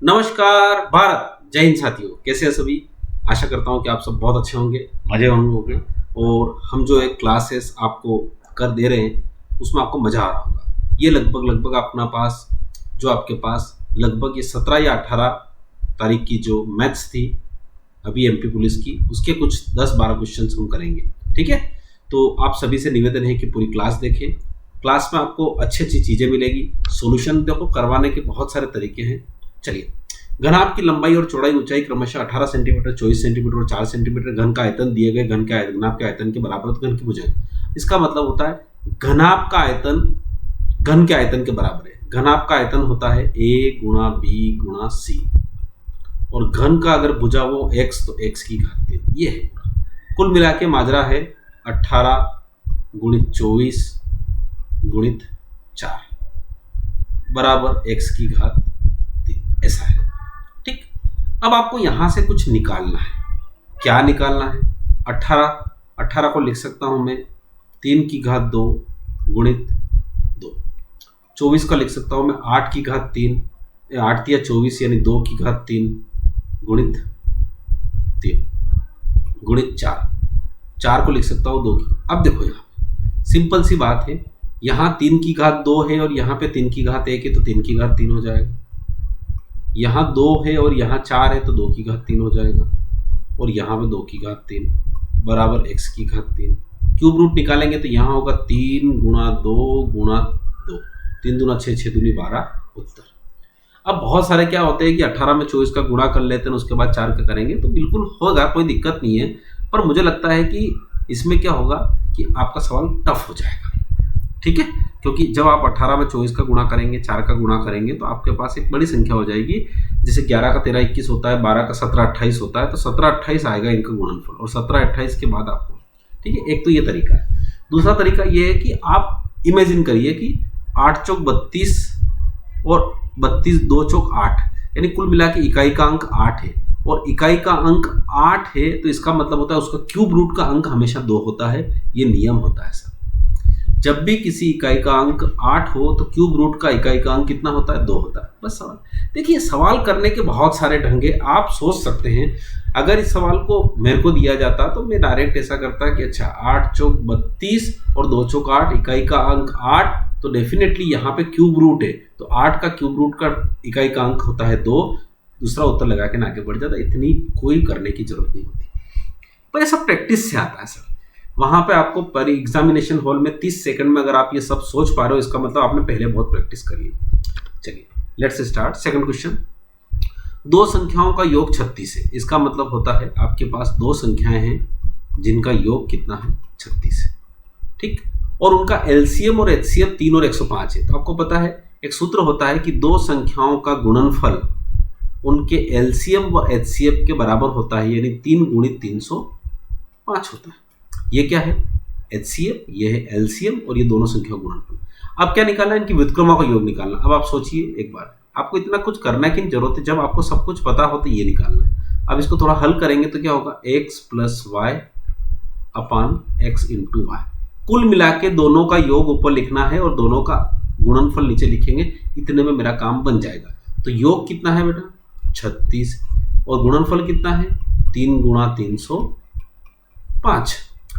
नमस्कार भारत, जय हिंद साथियों। कैसे हैं सभी? आशा करता हूं कि आप सब बहुत अच्छे होंगे, मजे होंगे। और हम जो एक क्लासेस आपको कर दे रहे हैं उसमें आपको मज़ा आ रहा होगा। ये लगभग अपना पास जो आपके पास लगभग ये 17 या 18 तारीख की जो मैथ्स थी अभी एमपी पुलिस की, उसके कुछ 10-12 क्वेश्चन हम करेंगे। ठीक है, तो आप सभी से निवेदन है कि पूरी क्लास देखें। क्लास में आपको अच्छी चीज़ें मिलेगी। सॉल्यूशन देखो करवाने के बहुत सारे तरीके हैं। चलिए, घनाभ की लंबाई और चौड़ाई ऊंचाई क्रमशः 18 सेंटीमीटर, 24 सेंटीमीटर और 4 सेंटीमीटर। घन का आयतन दिए गए घनाभ के आयतन के बराबर तो घन की भुजाएं। इसका मतलब होता है घनाभ का आयतन घन के आयतन के बराबर है। घनाभ का आयतन होता है a गुणा बी गुणा सी, और घन का अगर भुजा वो x तो x की घात 3। ये है कुल मिला के माजरा है 18 गुणित 24 गुणित 4 बराबर x की घात 3। ऐसा है। ठीक, अब आपको यहां से कुछ निकालना है। क्या निकालना है? 18 को लिख सकता हूं मैं 3 की घात 2 गुणित 2। 24 का लिख सकता हूं मैं 8 की घात 3, 8 या 24 यानी 2 की घात 3 गुणित 3 गुणित 4 को लिख सकता हूं 2 की। अब देखो यहाँ सिंपल सी बात है, यहाँ 3 की घात 2 है और यहाँ पे 3 की घात 1 है तो 3 की घात 3 हो जाएगा। यहाँ 2 है और यहाँ 4 है तो 2 की घात 3 हो जाएगा, और यहाँ पे 2 की घात 3 बराबर x की घात 3। क्यूब रूट निकालेंगे तो यहाँ होगा 3 गुणा 2 गुणा 2, 3 दूना 6, 6 दूनी 12 उत्तर। अब बहुत सारे क्या होते हैं कि 18 में 24 का गुणा कर लेते हैं, उसके बाद 4 का करेंगे तो बिल्कुल होगा, कोई दिक्कत नहीं है। पर मुझे लगता है कि इसमें क्या होगा कि आपका सवाल टफ हो जाएगा। ठीक है, क्योंकि जब आप 18 में 24 का गुणा करेंगे, 4 का गुणा करेंगे तो आपके पास एक बड़ी संख्या हो जाएगी। जैसे 11 का 13 21 होता है, 12 का 17 28 होता है, तो 17 28 आएगा इनका गुणनफल, और 17 28 के बाद आपको। ठीक है, एक तो ये तरीका है। दूसरा तरीका ये है कि आप इमेजिन करिए कि 8 चौक 32 और 32 2 चौक 8, यानी कुल मिला के इकाई का अंक 8 है, और इकाई का अंक 8 है तो इसका मतलब होता है उसका क्यूब रूट का अंक हमेशा 2 होता है। ये नियम होता है सर। जब भी किसी इकाई का अंक 8 हो तो क्यूब रूट का इकाई का अंक कितना होता है? 2 होता है। बस सवाल देखिए, सवाल करने के बहुत सारे ढंगे आप सोच सकते हैं। अगर इस सवाल को मेरे को दिया जाता तो मैं डायरेक्ट ऐसा करता कि अच्छा 8 चौक 32 और 2 चौक 8, इकाई का अंक 8, तो डेफिनेटली यहाँ पे क्यूब रूट है तो 8 का क्यूब रूट का इकाई का अंक होता है 2। दूसरा उत्तर लगा के आगे बढ़ जाता। इतनी कोई करने की जरूरत नहीं होती, पर ये सब प्रैक्टिस से आता है सर। वहां पे आपको पर एग्जामिनेशन हॉल में 30 सेकंड में अगर आप ये सब सोच पा रहे हो, इसका मतलब आपने पहले बहुत प्रैक्टिस करी है। चलिए लेट्स स्टार्ट। सेकंड क्वेश्चन, दो संख्याओं का योग 36 है। इसका मतलब होता है आपके पास दो संख्याएं हैं जिनका योग कितना है? 36 है। ठीक, और उनका एलसीएम और एचसीएफ 3 और 105 है। तो आपको पता है एक सूत्र होता है कि दो संख्याओं का गुणनफल उनके एलसीएम व एचसीएफ के बराबर होता है, यानी 3 गुणित 305 होता है। ये क्या है? एचसीएफ, ये है एलसीएम, और ये दोनों संख्या गुणनफल। अब क्या निकालना है? इनकी व्युत्क्रमों का योग निकालना। अब आप सोचिए एक बार, आपको इतना कुछ करने की जरूरत है, जब आपको सब कुछ पता हो तो ये निकालना है। अब इसको थोड़ा हल करेंगे तो क्या होगा? x प्लस वाई अपान एक्स इंटू वाई। कुल मिला के दोनों का योग ऊपर लिखना है और दोनों का गुणनफल नीचे लिखेंगे। इतने में मेरा काम बन जाएगा। तो योग कितना है बेटा? 36, और गुणनफल कितना है? 3 गुणा 305।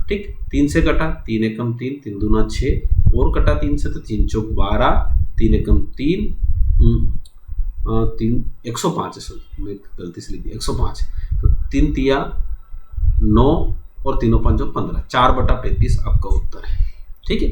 ठीक, 3 से कटा 3 एकम 3, 3 दूना 6, और कटा 3 से तो 3 चौक 12, 3 एकम 3, 3 105 है। सॉरी मैं गलती से लिख दिया 105। तो 3 तिया 9 और 3 5 15, 4/35 आपका उत्तर है। ठीक है,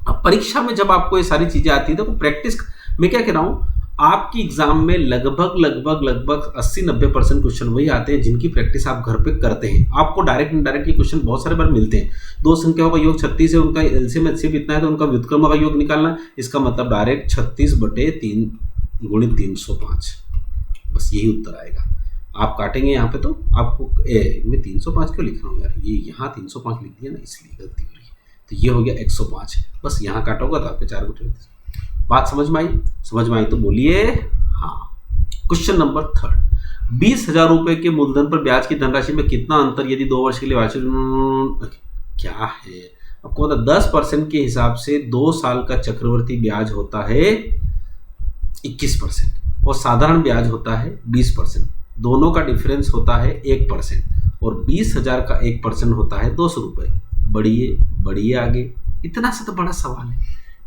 अब परीक्षा में जब आपको ये सारी चीजें आती है तो प्रैक्टिस, मैं क्या कह रहा हूं, आपकी एग्जाम में लगभग 80-90% क्वेश्चन वही आते हैं जिनकी प्रैक्टिस आप घर पे करते हैं। आपको डायरेक्ट इनडायरेक्ट ये क्वेश्चन बहुत सारे बार मिलते हैं। दो संख्याओं का योग 36 है, उनका एलसीएम एचसीएफ इतना है तो उनका व्युत्क्रम का योग निकालना है। इसका मतलब डायरेक्ट 36/3 गुणित 305, बस यही उत्तर आएगा। आप काटेंगे यहाँ पे तो आपको मैं 305 क्यों लिख रहा हूँ यार, ये यहाँ 305 लिख दिया ना, इसलिए गलती हो रही है। तो ये हो गया 105, बस यहाँ काटोगे तो आपके 4 गुटे। बात समझ में आई? समझ में आई तो बोलिए हाँ। क्वेश्चन नंबर 3, 20,000 रुपए के मूलधन पर ब्याज की धनराशि में कितना अंतर यदि 2 वर्ष के लिए वार्षिक क्या है? आपको 10% के हिसाब से 2 साल का चक्रवर्ती ब्याज होता है 21%। और साधारण ब्याज होता है 20%। दोनों का डिफरेंस होता है 1% और 20,000 का 1% होता है 200 रुपये। बढ़िए बढ़िए आगे। इतना सा तो बड़ा सवाल है,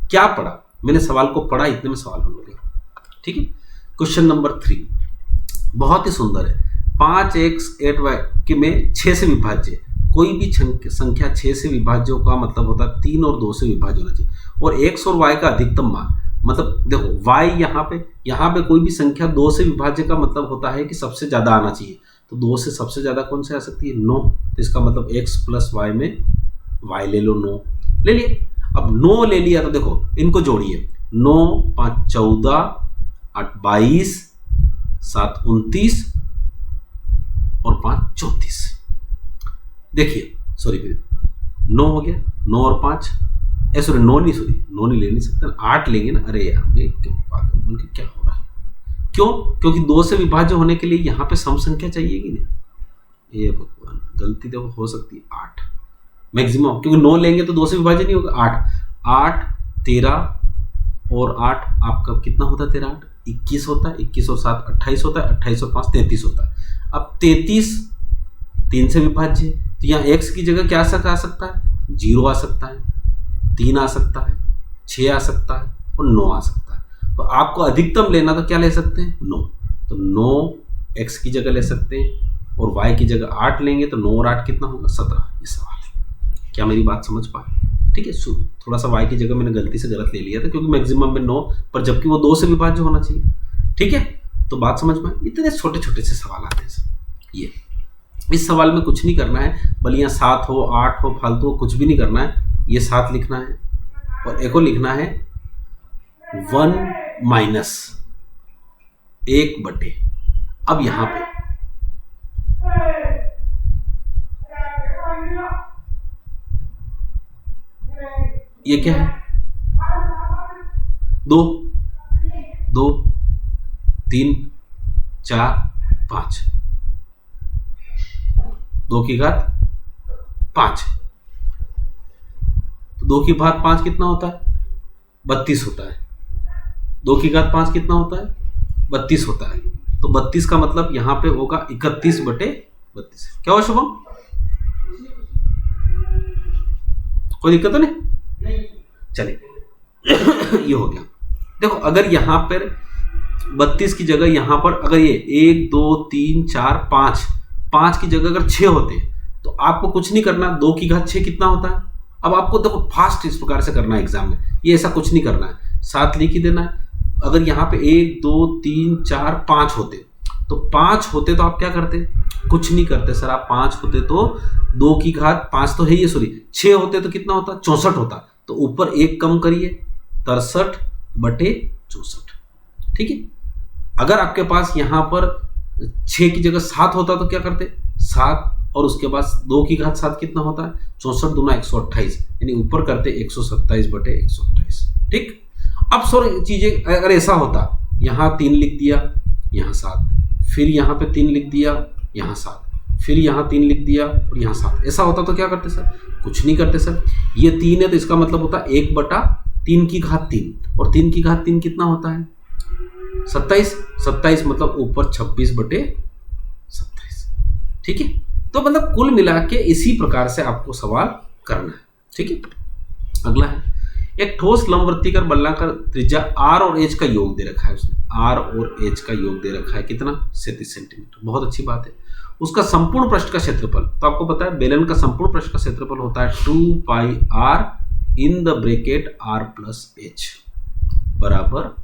क्या पढ़ा मैंने, सवाल को पढ़ा, इतने में सवाल हो गया। ठीक है। क्वेश्चन नंबर 3 बहुत ही सुंदर है। 5x 8y में 6 से विभाज्य, कोई भी संख्या 6 से विभाज्य का मतलब होता है 3 और 2 से विभाज्य होना चाहिए, और x और y का अधिकतम मान, मतलब देखो y यहाँ पे कोई भी संख्या 2 से विभाज्य का मतलब होता है कि सबसे ज़्यादा आना चाहिए। तो 2 से सबसे ज़्यादा कौन से आ सकती है? 9। तो इसका मतलब x प्लस y में y ले लो, 9 ले लिए। अब 9 ले लिया तो देखो इनको जोड़िए, 9 5 14 8 22 7 29 और 5 34। देखिए सॉरी 9 हो गया, 9 और 5 सॉरी 9 नहीं ले नहीं सकते, 8 लेंगे ना। अरे यार मैं पागल बन के क्या हो रहा है, क्यों? क्योंकि 2 से विभाज्य होने के लिए यहाँ पे सम संख्या चाहिए कि नहीं। ये भगवान गलती तो हो सकती है 8 मैक्सिमम, क्योंकि 9 लेंगे तो 2 से विभाज्य नहीं होगा। 8 13 और 8 आपका कितना होता है? 13 8 21 होता है, 21 और 7 28 होता है, 28 और 5 33 होता है। अब 33 3 से विभाज्य, तो यहाँ x की जगह क्या आ सकता है? 0 आ सकता है, 3 आ सकता है, 6 आ सकता है और 9 आ सकता है। तो आपको अधिकतम लेना तो क्या ले सकते हैं? 9। तो 9 x की जगह ले सकते हैं और y की जगह 8 लेंगे, तो 9 और 8 कितना होगा? 17। ये सवाल है, क्या मेरी बात समझ पाए? ठीक है। थोड़ा सा y की जगह मैंने गलती से गलत ले लिया था, क्योंकि मैक्सिमम में 9 पर, जबकि वो 2 से विभाज्य होना चाहिए। ठीक है, तो बात समझ में? इतने छोटे छोटे से सवाल आते हैं। ये इस सवाल में कुछ नहीं करना है, भले यहाँ 7 हो 8 हो फालतू हो, कुछ भी नहीं करना है। ये 7 लिखना है और एक को लिखना है 1 माइनस 1/। अब यहाँ पे ये क्या है? 2 2 3 4 5, 2 की घात 5। तो 2 की घात 5 कितना होता है? 32 होता है। 2 की घात 5 कितना होता है? 32 होता है। तो 32 का मतलब यहाँ पे होगा 31/32। क्या हुआ शुभम? कोई दिक्कत तो नहीं? चलिए ये हो गया। देखो अगर यहाँ पर 32 की जगह यहाँ पर अगर ये 1 2 3 4 5 की जगह अगर 6 होते तो आपको कुछ नहीं करना। 2 की घात 6 कितना होता है? अब आपको देखो फास्ट इस प्रकार से करना है एग्जाम में, ये ऐसा कुछ नहीं करना है, 7 लिख ही देना है। अगर यहाँ पे 1 2 3 4 5 होते तो 5 होते तो आप क्या करते? कुछ नहीं करते सर। आप 5 होते तो 2 की घात 5 तो है ही, सॉरी 6 होते तो कितना होता? 64 होता। तो ऊपर 1 कम करिए, 63/64। ठीक है। अगर आपके पास यहाँ पर 6 की जगह 7 होता तो क्या करते? 7 और उसके बाद 2 की घात 7 कितना होता है? 64 दूना 128, यानी ऊपर करते 127/128। ठीक। अब सॉरी चीजें अगर ऐसा होता, यहाँ 3 लिख दिया, यहाँ 7, फिर यहाँ पे 3 लिख दिया, यहाँ 7, फिर यहाँ 3 लिख दिया और यहाँ 7, ऐसा होता तो क्या करते सर? कुछ नहीं करते सर। ये 3 है तो इसका मतलब होता है 1/3 की घात 3, और 3 की घात 3 कितना होता है? 27। 27 मतलब ऊपर 26/27। ठीक है। तो मतलब कुल मिला के इसी प्रकार से आपको सवाल करना है। ठीक है। अगला है, एक ठोस लंबवर्तीकार बल्लाकार त्रिज्या r और h का योग दे रखा है उसने। r और h का योग दे रखा है कितना? 37 सेंटीमीटर। बहुत अच्छी बात है। उसका संपूर्ण पृष्ठ का क्षेत्रफल, तो आपको पता है बेलन का संपूर्ण पृष्ठ का क्षेत्रफल होता है 2πr in the bracket r plus h बराबर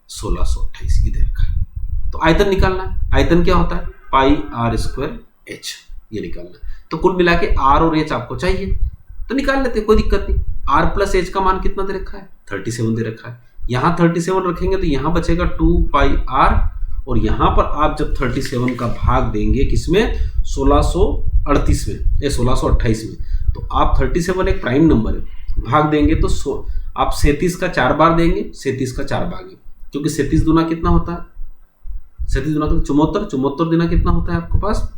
1628। ये दे रखा है। तो आयतन निकालना है। आयतन क्या होता है? πr²h, ये निकालना है। तो कुल मिला के r और h आपको चाहिए तो निकाल लेते, कोई दिक्कत नहीं। r प्लस h का मान कितना दे रखा है? 37 दे रखा है। यहाँ 37 रखेंगे तो यहाँ बचेगा 2πr, और यहाँ पर आप जब 37 का भाग देंगे किसमें? 1638 में, 1628 में, तो आप 37 एक प्राइम नंबर है, भाग देंगे तो आप 37 का 4 बार देंगे, 37 का 4 भागे, क्योंकि 37 दूना कितना होता है? 37 दूना तो 74, 74 दूना कितना होता है आपके पास?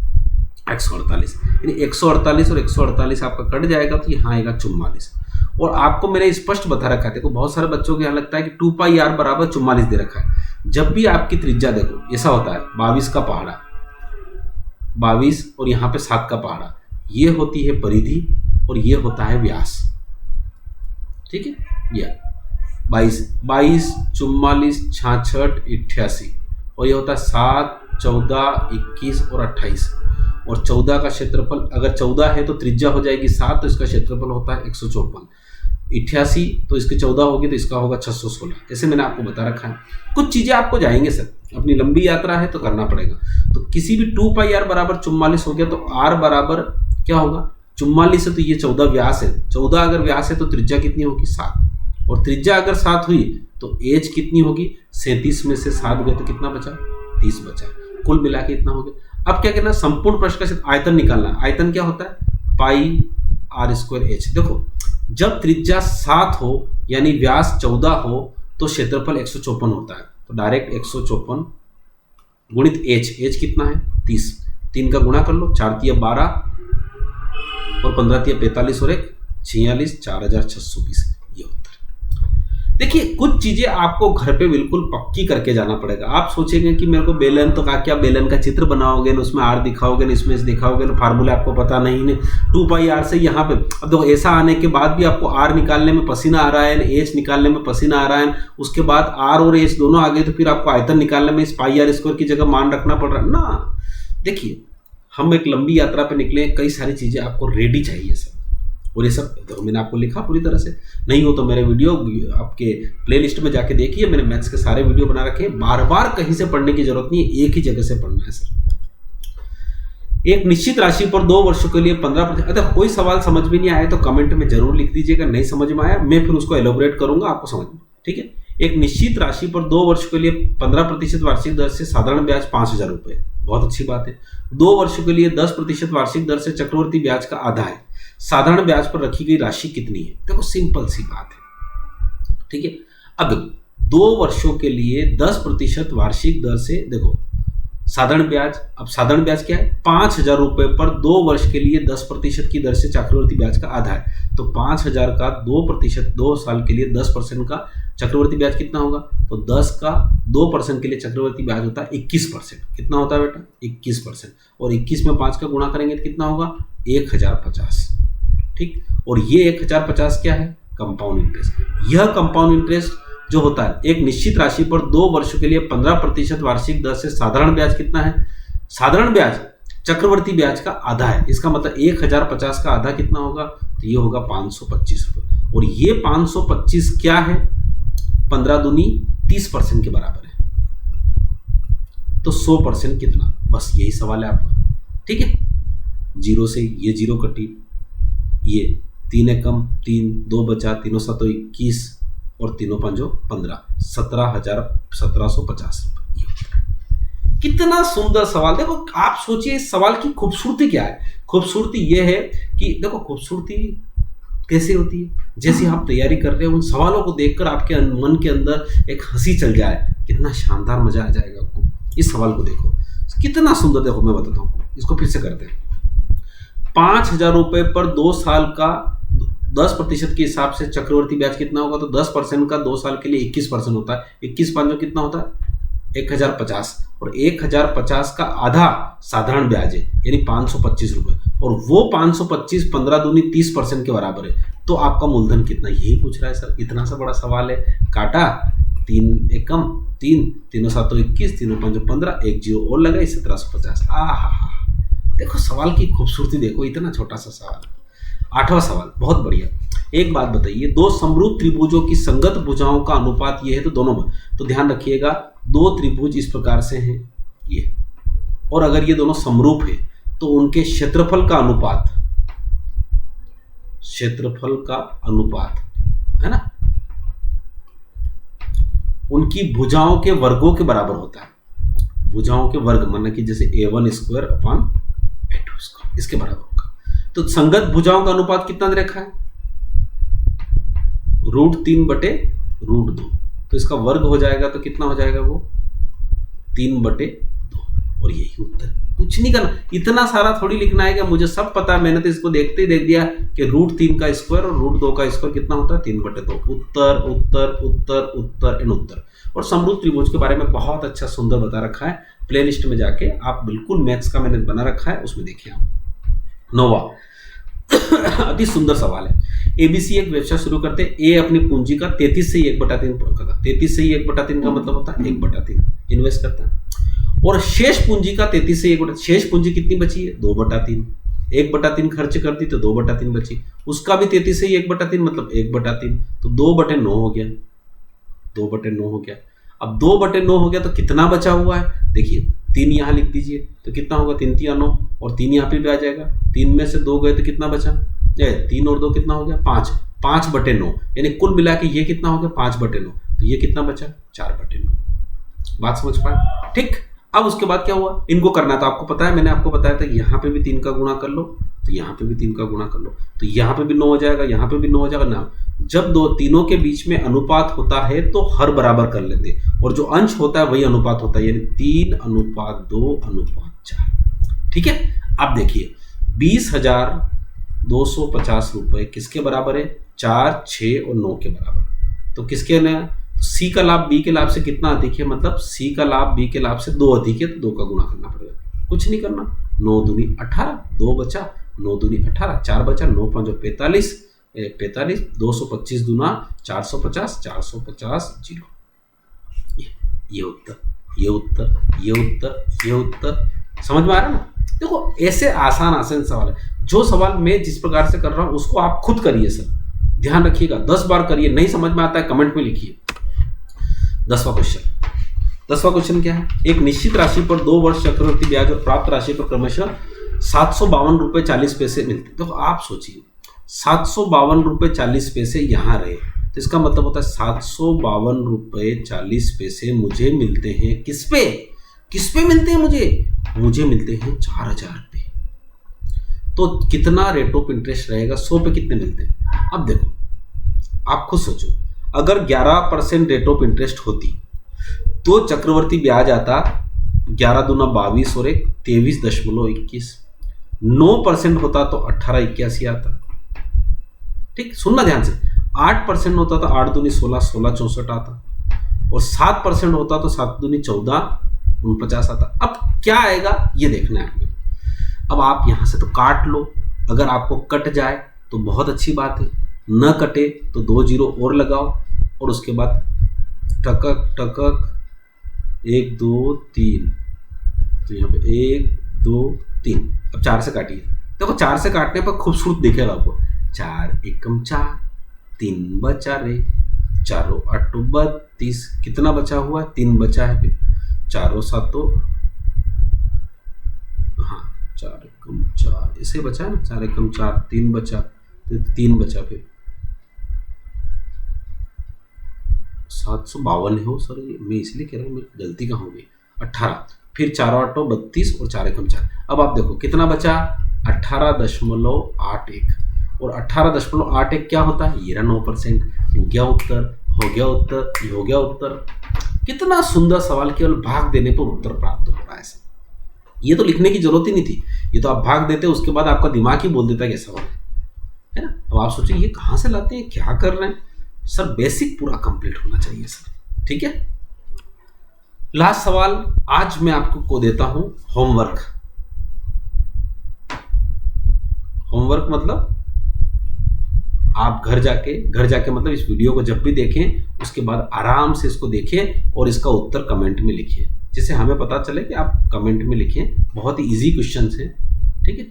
148, यानी 148 और 148 आपका कट जाएगा तो यहाँ आएगा 44। और आपको मैंने स्पष्ट बता रखा है, देखो बहुत सारे बच्चों को यहाँ लगता है कि 2πr बराबर 44 दे रखा है, जब भी आपकी त्रिज्या देखो ऐसा होता है 22 का पहाड़ा, 22 और यहाँ पे 7 का पहाड़ा, ये होती है परिधि और ये होता है व्यास। ठीक है, ये 22, 22, 44, 66, 88 और ये होता है 7, 14, 21 और 28। और 14 का क्षेत्रफल, अगर 14 है तो त्रिज्या हो जाएगी 7, तो इसका क्षेत्रफल होता है 154। 88 तो इसकी 14 होगी तो इसका होगा 616। ऐसे मैंने आपको बता रखा है। कुछ चीज़ें आपको जाएंगे सर, अपनी लंबी यात्रा है तो करना पड़ेगा। तो किसी भी 2πr बराबर 44 हो गया तो r बराबर क्या होगा 44 है, तो ये 14 व्यास है। 14 अगर व्यास है तो त्रिज्या कितनी होगी 7, और त्रिज्या अगर 7 हुई तो एज कितनी होगी 37 में से 7 गए तो कितना बचा 30 बचा। कुल मिला के इतना हो गया। अब क्या करना, संपूर्ण पृष्ठ का आयतन निकालना है। आयतन क्या होता है पाई r²h। देखो जब त्रिज्या 7 हो यानी व्यास 14 हो तो क्षेत्रफल 154 होता है। तो डायरेक्ट 154 गुणित h कितना है 30, 3 का गुणा कर लो, 4 तिया 12 और 15 तिया 45 और 1 46, 4620 ये उत्तर। देखिए कुछ चीजें आपको घर पे बिल्कुल पक्की करके जाना पड़ेगा। आप सोचेंगे कि मेरे को बेलन तो क्या बेलन का चित्र बनाओगे ना, उसमें आर दिखाओगे ना, इसमें दिखाओगे ना, फार्मूला आपको पता नहीं ने 2πr से यहाँ पे। अब देखो ऐसा आने के बाद भी आपको आर निकालने में पसीना आ रहा है, एच निकालने में पसीना आ रहा है, उसके बाद आर और एच दोनों आ गए तो फिर आपको आयतन निकालने में इस πr² की जगह मान रखना पड़ रहा है ना। देखिए हम एक लंबी यात्रा पे निकले, कई सारी चीजें आपको रेडी चाहिए सर, और ये सब तो मैंने आपको लिखा पूरी तरह से। नहीं हो तो मेरे वीडियो आपके प्लेलिस्ट में जाके देखिए, मैंने मैथ्स के सारे वीडियो बना रखे हैं। बार बार कहीं से पढ़ने की जरूरत नहीं है, एक ही जगह से पढ़ना है सर। एक निश्चित राशि पर 2 वर्षों के लिए 15%। अगर कोई सवाल समझ में नहीं आया तो कमेंट में जरूर लिख दीजिएगा, नहीं समझ में आया मैं फिर उसको एलोबरेट करूंगा, आपको समझ में। ठीक है, एक निश्चित राशि पर 2 वर्ष के लिए 15% वार्षिक दर से साधारण ब्याज 5000 रुपये, बहुत अच्छी बात है। 2 वर्षों के लिए 10% वार्षिक दर से चक्रवर्ती ब्याज का आधा है। साधारण ब्याज पर रखी गई राशि कितनी है? देखो सिंपल सी बात है। ठीक है, अब 2 वर्षों के लिए 10% वार्षिक दर से, देखो साधारण ब्याज, अब साधारण ब्याज क्या है 5000 रुपये पर 2 वर्ष के लिए 10% की दर से चक्रवर्ती ब्याज का आधा है। तो 5000 का 2%, 2 साल के लिए 10% का चक्रवर्ती ब्याज कितना होगा? तो 10 का 2% के लिए चक्रवर्ती ब्याज होता है 21%। कितना होता है बेटा? 21%। और 21 में 5 का गुणा करेंगे तो कितना होगा? 1050। ठीक, और ये 1050 क्या है? Compound interest. यह कंपाउंड इंटरेस्ट जो होता है एक निश्चित राशि पर 2 वर्षों के लिए 15% वार्षिक दर से साधारण ब्याज कितना है? साधारण ब्याज चक्रवर्ती ब्याज का आधा है। इसका मतलब 1050 का आधा कितना होगा? तो ये होगा 525 रुपये। और ये 525 क्या है? 15 दूनी 30% के बराबर है। तो 100% कितना? बस यही सवाल है आपका। ठीक है, 0 से ये 0 कटी, ये 3 एकम 3, 2 बचा, 3 7 21 और 3 5 15, 17,1750 रुपये। कितना सुंदर सवाल। देखो आप सोचिए इस सवाल की खूबसूरती क्या है। खूबसूरती ये है कि देखो खूबसूरती कैसे होती है, जैसे आप तैयारी कर रहे हो उन सवालों को देखकर आपके मन के अंदर एक हंसी चल जाए, कितना शानदार मजा आ जाएगा आपको। इस सवाल को देखो कितना सुंदर। देखो मैं बताता हूँ, इसको फिर से करते हैं। 5000 रुपये पर 2 साल का 10% के हिसाब से चक्रवर्ती ब्याज कितना होगा? तो 10% का 2 साल के लिए 21% होता है। 21 5 कितना होता है? 1050। और 1050 का आधा साधारण ब्याज है यानी 525 रुपये, और वो 525 15 दूनी 30% के बराबर है। तो आपका मूलधन कितना, यही पूछ रहा है सर। इतना सा बड़ा सवाल है, काटा 3 एकम 3, 3 7 21, 3 5 15, 1 0 और लगाई 1750। आहा, देखो सवाल की खूबसूरती देखो, इतना छोटा सा सवाल। 8वां सवाल बहुत बढ़िया। एक बात बताइए, 2 समरूप त्रिभुजों की संगत भुजाओं का अनुपात ये है तो दोनों में, तो ध्यान रखिएगा 2 त्रिभुज इस प्रकार से हैं ये, और अगर ये दोनों समरूप है तो उनके क्षेत्रफल का अनुपात, क्षेत्रफल का अनुपात है ना, उनकी भुजाओं के वर्गों के बराबर होता है। भुजाओं के वर्ग माना कि जैसे a1² अपॉन a2², इसके बराबर होगा। तो संगत भुजाओं का अनुपात कितना दे रखा है? √3/√2। तो इसका वर्ग हो जाएगा तो कितना हो जाएगा? वो 3/2। और यही उत्तर। कुछ नहीं करना, इतना सारा थोड़ी लिखना है कि मुझे सब पता है, मैंने तो इसको देखते ही देख दिया कि √3 का स्क्वायर और √2 का स्क्वायर कितना होता है 3/2। उत्तर उत्तर उत्तर उत्तर एंड उत्तर। और समरूप त्रिभुज के बारे में बहुत अच्छा सुंदर बता रखा है, प्लेलिस्ट में जाके आप बिल्कुल मैथ्स का मैंने बना रखा है, उसमें देखिए आप। 9वां अति सुंदर सवाल है। एबीसी एक व्यवसाय शुरू करते, ए अपनी पूंजी का 33 से 1/3 करता। 33 से 1/3 का मतलब होता है 1/3 इन्वेस्ट करता है, और शेष पूंजी का 33 से 1/3, शेष पूंजी कितनी बची है 2/3। 1/3 खर्च कर दी तो 2/3 बची, उसका भी 33 से 1/3 मतलब 1/3, तो 2/9 हो गया, 2/9 हो गया। अब 2/9 हो गया तो कितना बचा हुआ है, देखिए 3 यहाँ लिख दीजिए तो कितना होगा 3 3 9, और 3 यहाँ पे भी आ जाएगा, 3 में से 2 गए तो कितना बचा, 3 और 2 कितना हो गया 5, 5/9, यानी कुल मिला के ये कितना हो गया 5/9, तो ये कितना बचा 4/9। बात समझ पाए, ठीक। अब उसके बाद क्या हुआ, इनको करना तो आपको पता है, मैंने आपको बताया था यहाँ पे भी 3 का गुणा कर लो, तो यहाँ पे भी 3 का गुणा कर लो, तो यहाँ पे भी 9 हो जाएगा, यहाँ पे भी 9 हो जाएगा ना। जब तीनों के बीच में अनुपात होता है तो हर बराबर कर लेते हैं, और जो अंश होता है वही अनुपात होता है, यानी 3:2:4। ठीक है। अब देखिए 20,250 रुपए किसके बराबर है, 4, 6 और 9 के बराबर। तो किसके ना, सी का लाभ बी के लाभ से कितना अधिक है, मतलब सी का लाभ बी के लाभ से 2 अधिक है, तो 2 का गुणा करना पड़ेगा। कुछ नहीं करना, 9 दूनी 18, 2 बचा, 9 दूनी 18, 4 बचा, 9 5 45, 225 दूना 450, 450 0। ये उत्तर, ये उत्तर, ये उत्तर, ये उत्तर। समझ में आ रहा है ना। देखो ऐसे आसान आसान सवाल है, जो सवाल मैं जिस प्रकार से कर रहा हूं उसको आप खुद करिए सर, ध्यान रखिएगा, 10 बार करिए। नहीं समझ में आता है कमेंट में लिखिए। 10वां क्वेश्चन क्या है, एक निश्चित राशि पर 2 वर्ष चक्रवृद्धि ब्याज और प्राप्त राशि पर क्रमशः 752 रुपये 40 पैसे मिलते। तो आप सोचिए 752 रुपये 40 पैसे यहाँ रहे, तो इसका मतलब होता है 752 रुपये 40 पैसे मुझे मिलते हैं, किस पे मिलते हैं, मुझे मिलते हैं 4,000 रुपये। तो कितना रेट ऑफ इंटरेस्ट रहेगा, 100 पे कितने मिलते हैं। अब देखो आप खुद सोचो, अगर 11% रेट ऑफ इंटरेस्ट होती तो चक्रवर्ती ब्याज आता 11 दूना 22 और 1 23.21। 9% होता तो 1881 आता। ठीक, सुनना ध्यान से। 8% होता तो 8 दूनी 16, 16 64 आता, और 7% होता तो 7 दूनी 14, 49 आता। अब क्या आएगा ये देखना है आपको। अब आप यहां से तो काट लो, अगर आपको कट जाए तो बहुत अच्छी बात है, न कटे तो 2 0 और लगाओ, और उसके बाद टकक टकक 1 2 3, तो यहाँ पे 1 2 3। अब 4 से काटिए, देखो 4 से काटने पर खूबसूरत दिखेगा आपको। 4 एकम 4, 3 बचा रे, 4 8 32, कितना बचा हुआ है 3 बचा है, फिर 4 7, हाँ 4 एकम 4 इसे बचा है ना, 4 एकम 4, 3 बचा, तो 3 बचा, फिर 752 है। हो सर मैं इसलिए कह रहा हूँ, मेरी गलती कहाँ हो गई। 18, फिर 4 8 32 और 4 एकम 4। अब आप देखो कितना बचा, 18.81, और 18.81 क्या होता है, ये रहा 9%। हो गया उत्तर, हो गया उत्तर, ये हो गया उत्तर। कितना सुंदर सवाल, केवल भाग देने पर उत्तर प्राप्त हो रहा है। ये तो लिखने की जरूरत ही नहीं थी, ये तो आप भाग देते, उसके बाद आपका दिमाग ही बोल देता है कि सवाल है ना। अब आप सोचिए ये कहाँ से लाते हैं, क्या कर रहे हैं सर, बेसिक पूरा कंप्लीट होना चाहिए सर। ठीक है, लास्ट सवाल आज मैं आपको देता हूं, होमवर्क। होमवर्क मतलब आप घर जाके मतलब इस वीडियो को जब भी देखें उसके बाद आराम से इसको देखें और इसका उत्तर कमेंट में लिखिए, जिससे हमें पता चले कि आप कमेंट में लिखें। बहुत ही इजी क्वेश्चन है, ठीक है,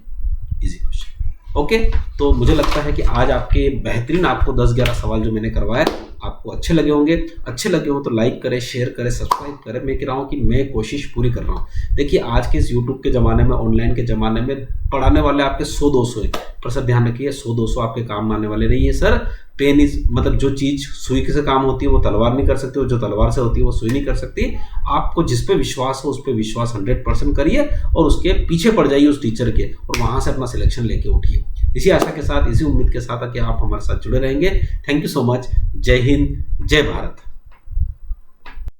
इजी क्वेश्चन। ओके, तो मुझे लगता है कि आज आपके बेहतरीन आपको 10-11 सवाल जो मैंने करवाया आपको अच्छे लगे होंगे। अच्छे लगे हो तो लाइक करें, शेयर करें, सब्सक्राइब करें। मैं कह रहा हूँ कि मैं कोशिश पूरी कर रहा हूँ। देखिए आज के इस यूट्यूब के ज़माने में, ऑनलाइन के ज़माने में पढ़ाने वाले आपके 100-200 हैं, पर सर ध्यान रखिए 100-200 आपके काम आने वाले नहीं है सर। पेन इज मतलब जो चीज़ सुई से काम होती है वो तलवार नहीं कर सकती, और जो तलवार से होती है वो सुई नहीं कर सकती। आपको जिस पे विश्वास हो उस पर विश्वास 100% करिए और उसके पीछे पड़ जाइए उस टीचर के, और वहाँ से अपना सिलेक्शन लेके उठिए। इसी आशा के साथ, इसी उम्मीद के साथ कि आप हमारे साथ जुड़े रहेंगे। Thank you so much. जय हिंद, जय भारत।